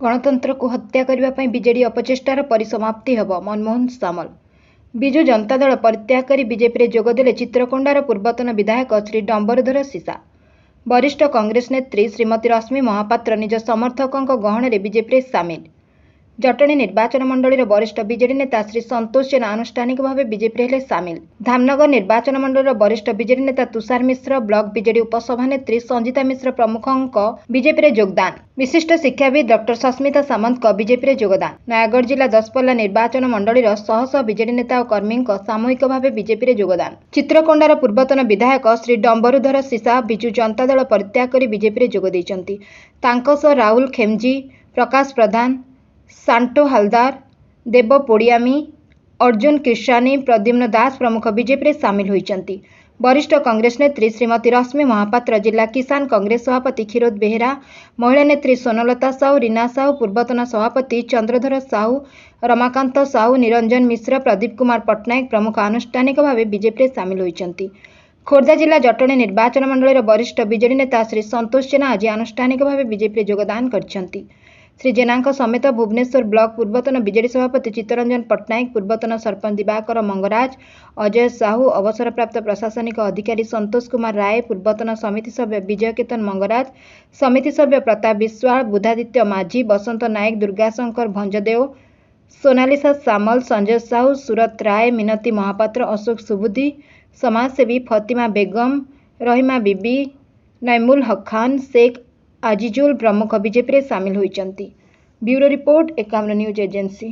गणतंत्र को हत्या करने पर बीजेडी अपचेष्टार परिसमाप्ति हेब मनमोहन सामल। विजु जनता दल परित्याग कर बीजेपी जोगदेले चित्रकोंडार पूर्वतन विधायक श्री डंबरुधर सीसा। वरिष्ठ कांग्रेस नेत्री श्रीमती रश्मि महापात्र निज समर्थकों गहण बीजेपी सामिल। जटणी निर्वाचन मंडल वरिष्ठ बीजेडी नेता श्री संतोष जेना आनुष्ठानिक भाव बीजेपी हेले सामिल। धामनगर निर्वाचन मंडल वरिष्ठ बीजेडी नेता तुषार मिश्र, ब्लॉक बीजेडी उपसभानेत्री संजीता मिश्र प्रमुखों बीजेपी योगदान। विशिष्ट शिक्षाविद डॉक्टर सस्मिता सामंत बीजेपी योगदान। नयागढ़ जिला दसपल्ला निर्वाचन मंडल शह शह बीजेडी नेता और कर्मी सामूहिक भाव बीजेपी योगदान। चित्रकोंडार पूर्वतन विधायक श्री डंबरुधर सीसा विजु जनता दल परित्याग कर बीजेपी जोग देइचंती। तांको सह राहुल खेमजी, प्रकाश प्रधान, सांटो हालदार, देव पोडियामी, अर्जुन किर्सानी, प्रद्युम्न दास प्रमुख बीजेपी सामिल होइचंती। वरिष्ठ कांग्रेस नेत्री श्रीमती रश्मि महापात्र, जिला किसान कांग्रेस सभापति क्षीरोद बेहेरा, महिला नेत्री सोनलता साहू, रीना साहू, पूर्वतन सभापति चंद्रधर साहू, रमाकांत साहू, निरंजन मिश्र, प्रदीप कुमार पट्टनायक प्रमुख आनुष्ठानिक भाव बीजेपी सामिल होइचंती। खोर्धा जिला जटणी निर्वाचन मंडल वरिष्ठ बीजेडी नेता श्री संतोष जेना आज आनुष्ठानिक भाव बीजेपी योगदान करछंती। श्री जेना समेत भुवनेश्वर ब्लॉक पूर्वतन बीजेडी सभापति चित्तरंजन पट्टनायक, पूर्वतन सरपंच दिवाकर मंगराज, अजय साहू, अवसरप्राप्त प्रशासनिक अधिकारी संतोष कुमार राय, पूर्वतन समिति सभ्य विजय केतन मंगराज, समिति सभ्य प्रताप विश्वाल, बुधादित्य माझी, बसंत नायक, दुर्गाशंकर भंजदेव, सोनालिसा सामल, संजय साहू, सूरत राय, मिनती महापात्र, अशोक सुबुद्धि, समाजसेवी फतिमा बेगम, रहीमा बीबी, नैमुल हक खान, शेख आजिजुल प्रमुख बीजेपी सामिल होइचंती। Bureau report 51 news agency.